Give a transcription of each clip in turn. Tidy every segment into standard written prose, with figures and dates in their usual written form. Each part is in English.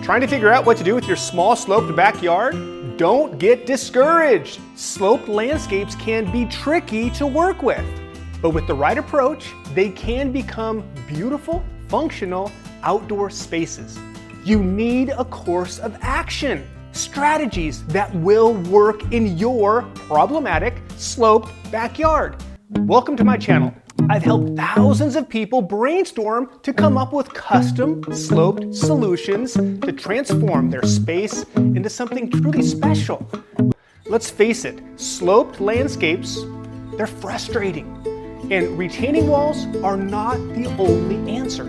Trying to figure out what to do with your small sloped backyard? Don't get discouraged. Sloped landscapes can be tricky to work with, but with the right approach, they can become beautiful, functional outdoor spaces. You need a course of action, strategies that will work in your problematic sloped backyard. Welcome to my channel. I've helped thousands of people brainstorm to come up with custom sloped solutions to transform their space into something truly special. Let's face it, sloped landscapes, they're frustrating. And retaining walls are not the only answer.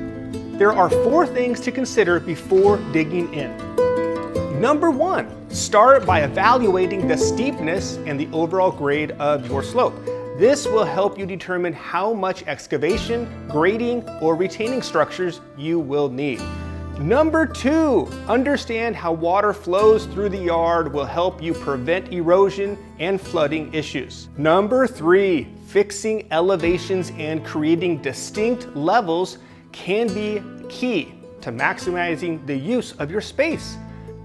There are 4 things to consider before digging in. Number 1, start by evaluating the steepness and the overall grade of your slope. This will help you determine how much excavation, grading, or retaining structures you will need. Number 2, understand how water flows through the yard will help you prevent erosion and flooding issues. Number 3, fixing elevations and creating distinct levels can be key to maximizing the use of your space.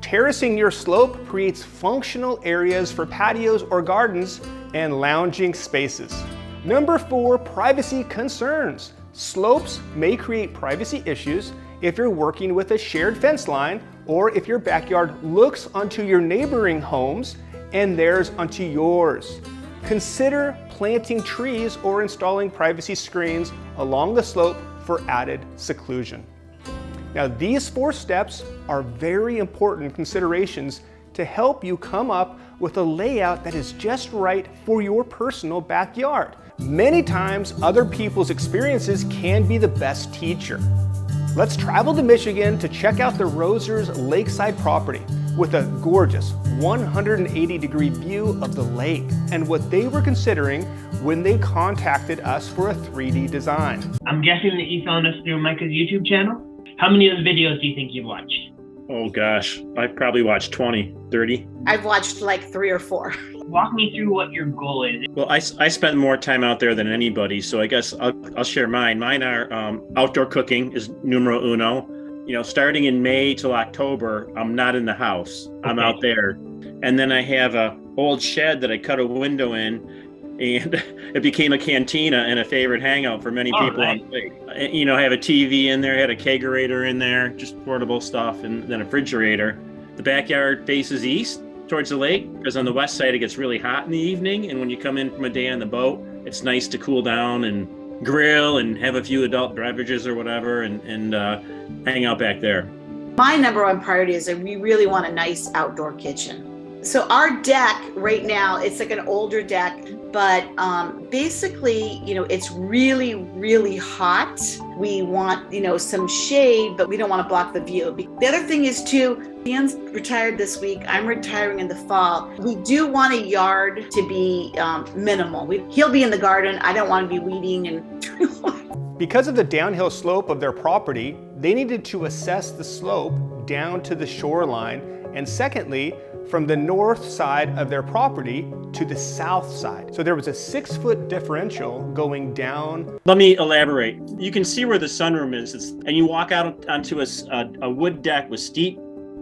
Terracing your slope creates functional areas for patios or gardens and lounging spaces. Number 4, privacy concerns. Slopes may create privacy issues if you're working with a shared fence line or if your backyard looks onto your neighboring homes and theirs onto yours. Consider planting trees or installing privacy screens along the slope for added seclusion. Now, these 4 steps are very important considerations to help you come up with a layout that is just right for your personal backyard. Many times, other people's experiences can be the best teacher. Let's travel to Michigan to check out the Rosers Lakeside property with a gorgeous 180-degree view of the lake and what they were considering when they contacted us for a 3D design. I'm guessing that you found us through Micah's YouTube channel? How many of the videos do you think you've watched? Oh gosh, I've probably watched 20, 30. I've watched like 3 or 4. Walk me through what your goal is. Well, I spend more time out there than anybody, so I guess I'll share mine. Mine are outdoor cooking is numero uno. You know, starting in May till October, I'm not in the house. I'm out there. And then I have a old shed that I cut a window in, and it became a cantina and a favorite hangout for many people on the lake. You know, I have a TV in there, I had a kegerator in there, just portable stuff, and then a refrigerator. The backyard faces east towards the lake, because on the west side it gets really hot in the evening, and when you come in from a day on the boat, it's nice to cool down and grill and have a few adult beverages or whatever and hang out back there. My number 1 priority is that we really want a nice outdoor kitchen. So our deck right now, it's like an older deck, but basically, you know, it's really, really hot. We want, you know, some shade, but we don't want to block the view. The other thing is too, Dan's retired this week. I'm retiring in the fall. We do want a yard to be minimal. He'll be in the garden. I don't want to be weeding and Because of the downhill slope of their property, they needed to assess the slope down to the shoreline, and secondly, from the north side of their property to the south side. So there was a 6-foot differential going down. Let me elaborate. You can see where the sunroom is, and you walk out onto a wood deck with steep,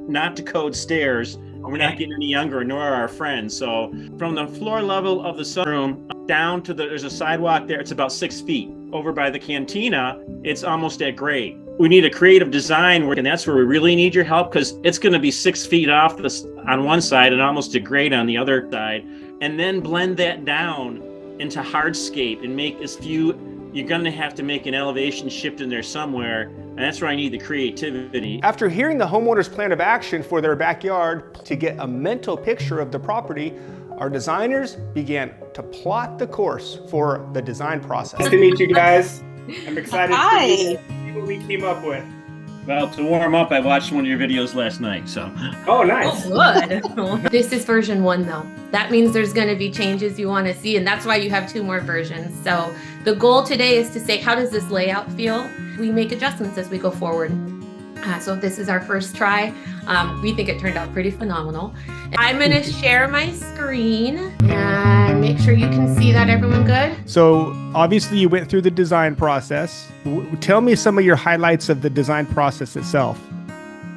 not to code stairs. We're not getting any younger, nor are our friends. So from the floor level of the sunroom down to there's a sidewalk there, it's about 6 feet. Over by the cantina, it's almost at grade. We need a creative design, and that's where we really need your help, because it's going to be 6 feet off on one side and almost a grade on the other side. And then blend that down into hardscape and make this view. You're going to have to make an elevation shift in there somewhere, and that's where I need the creativity. After hearing the homeowner's plan of action for their backyard to get a mental picture of the property, our designers began to plot the course for the design process. Nice to meet you guys. I'm excited to see what we came up with. Well, to warm up, I watched one of your videos last night, so. Oh, nice. Oh, good. This is version 1 though. That means there's going to be changes you want to see, and that's why you have 2 more versions. So the goal today is to say, how does this layout feel? We make adjustments as we go forward. So this is our first try. We think it turned out pretty phenomenal. I'm going to share my screen and make sure you can see that. Everyone good? So obviously you went through the design process. Tell me some of your highlights of the design process itself.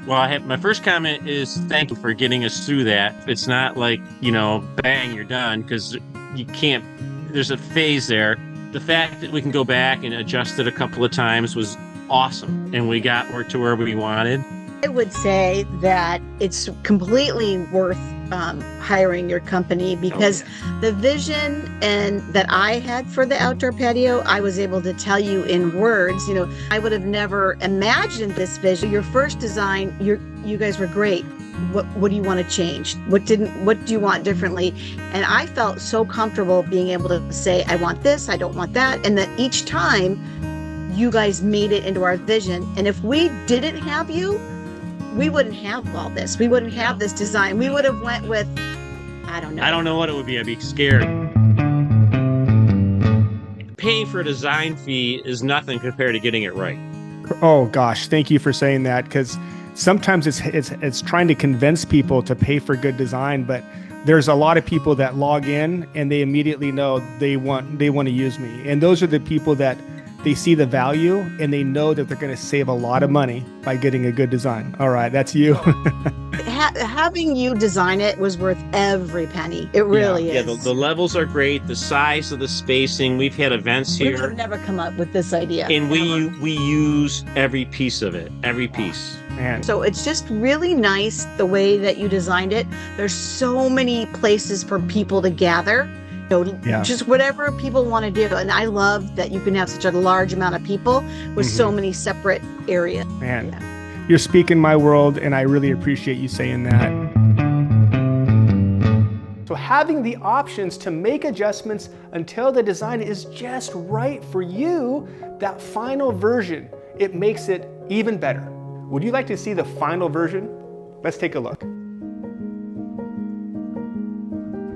Well, my first comment is thank you for getting us through that. It's not like, bang, you're done, because you can't, there's a phase there. The fact that we can go back and adjust it a couple of times was awesome. And we got to where we wanted. I would say that it's completely worth hiring your company because the vision and that I had for the outdoor patio, I was able to tell you in words. I would have never imagined this vision. Your first design, you guys were great. What do you want to change? What do you want differently? And I felt so comfortable being able to say, I want this, I don't want that. And that each time you guys made it into our vision. And if we didn't have you, we wouldn't have all this. We wouldn't have this design. We would have went with, I don't know. I don't know what it would be. I'd be scared. Paying for a design fee is nothing compared to getting it right. Oh gosh, thank you for saying that, because sometimes it's trying to convince people to pay for good design, but there's a lot of people that log in and they immediately know they want to use me. And those are the people that they see the value and they know that they're going to save a lot of money by getting a good design. All right, that's you. Having you design it was worth every penny. It really is. Yeah, the levels are great. The size of the spacing. We've had events here. We would have never come up with this idea. And we use every piece of it. Every piece. Man. So it's just really nice the way that you designed it. There's so many places for people to gather. Just whatever people want to do. And I love that you can have such a large amount of people with so many separate areas. Man, you're speaking my world, and I really appreciate you saying that. So having the options to make adjustments until the design is just right for you, that final version, it makes it even better. Would you like to see the final version? Let's take a look.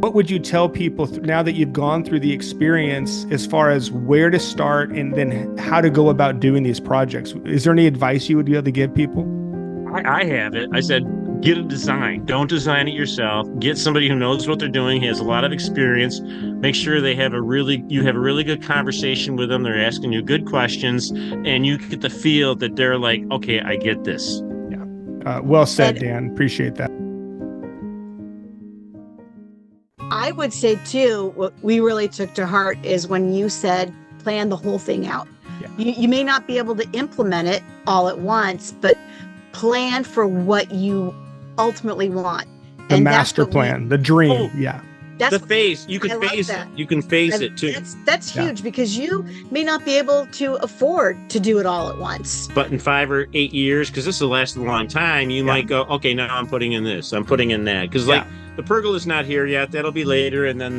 What would you tell people now that you've gone through the experience as far as where to start and then how to go about doing these projects? Is there any advice you would be able to give people? I have it. I said, get a design. Don't design it yourself. Get somebody who knows what they're doing, has a lot of experience. Make sure you have a really good conversation with them. They're asking you good questions, and you get the feel that they're like, okay, I get this. Yeah. Well said, Dan. Appreciate that. I would say too, what we really took to heart is when you said, plan the whole thing out. Yeah. You may not be able to implement it all at once, but plan for what you ultimately want. The master plan, the dream. That's the phase. You can phase it. You can phase it too. That's huge because you may not be able to afford to do it all at once. But in 5 or 8 years, because this will last a long time, you might go, okay, now I'm putting in this, I'm putting in that. Because the pergola's not here yet. That'll be later. And then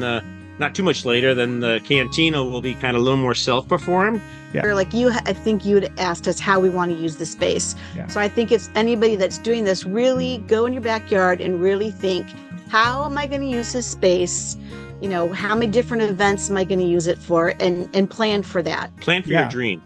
not too much later, then the cantina will be kind of a little more self-performed. Yeah. Like I think you had asked us how we want to use the space. Yeah. So I think if anybody that's doing this, really go in your backyard and really think, how am I going to use this space? How many different events am I going to use it for? And plan for that. Plan for your dream.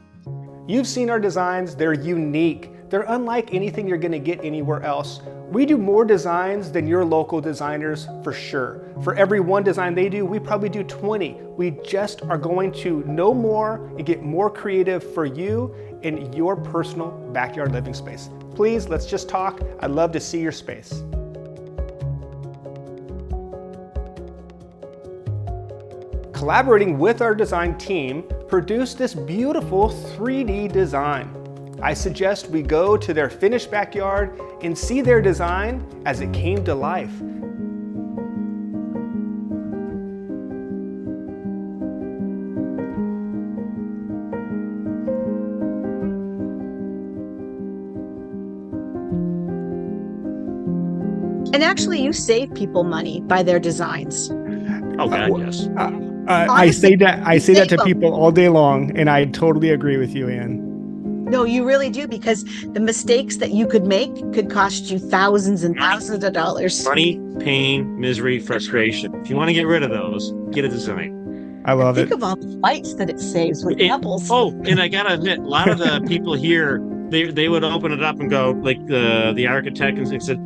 You've seen our designs. They're unique. They're unlike anything you're going to get anywhere else. We do more designs than your local designers for sure. For every one design they do, we probably do 20. We just are going to know more and get more creative for you in your personal backyard living space. Please, let's just talk. I'd love to see your space. Collaborating with our design team produced this beautiful 3D design. I suggest we go to their finished backyard and see their design as it came to life. And actually, you save people money by their designs. Oh God, yes. I say that to people all day long, and I totally agree with you, Ann. No, you really do, because the mistakes that you could make could cost you thousands and thousands of dollars. Money, pain, misery, frustration. If you want to get rid of those, get a design. I love it. Think of all the fights that it saves with couples. Oh, and I gotta admit, a lot of the people here, they would open it up and go, like the architect, and said,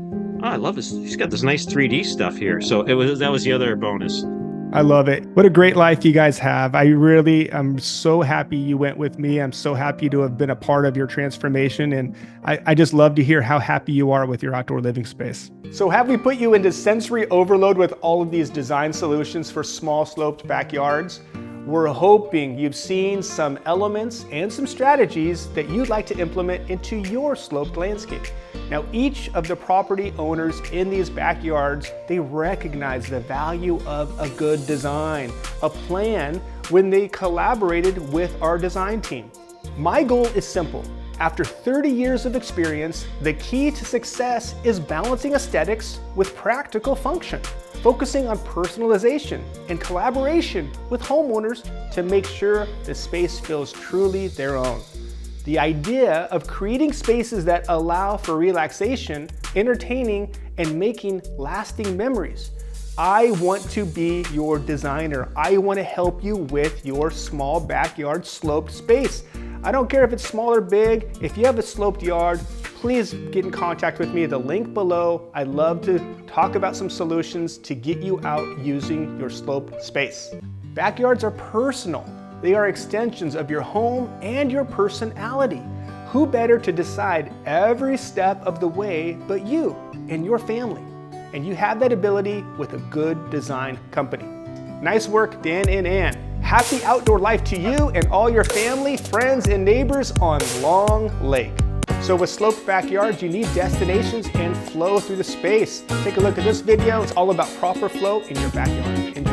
"Oh, I love this. He's got this nice 3D stuff here." So that was the other bonus. I love it. What a great life you guys have. I'm so happy you went with me. I'm so happy to have been a part of your transformation. And I just love to hear how happy you are with your outdoor living space. So have we put you into sensory overload with all of these design solutions for small sloped backyards? We're hoping you've seen some elements and some strategies that you'd like to implement into your sloped landscape. Now, each of the property owners in these backyards, they recognize the value of a good design, a plan, when they collaborated with our design team. My goal is simple. After 30 years of experience, the key to success is balancing aesthetics with practical function, focusing on personalization and collaboration with homeowners to make sure the space feels truly their own. The idea of creating spaces that allow for relaxation, entertaining, and making lasting memories. I want to be your designer. I want to help you with your small backyard sloped space. I don't care if it's small or big. If you have a sloped yard, please get in contact with me at the link below. I'd love to talk about some solutions to get you out using your sloped space. Backyards are personal. They are extensions of your home and your personality. Who better to decide every step of the way but you and your family? And you have that ability with a good design company. Nice work, Dan and Ann. Happy outdoor life to you and all your family, friends, and neighbors on Long Lake. So with sloped backyards, you need destinations and flow through the space. Take a look at this video. It's all about proper flow in your backyard. Enjoy.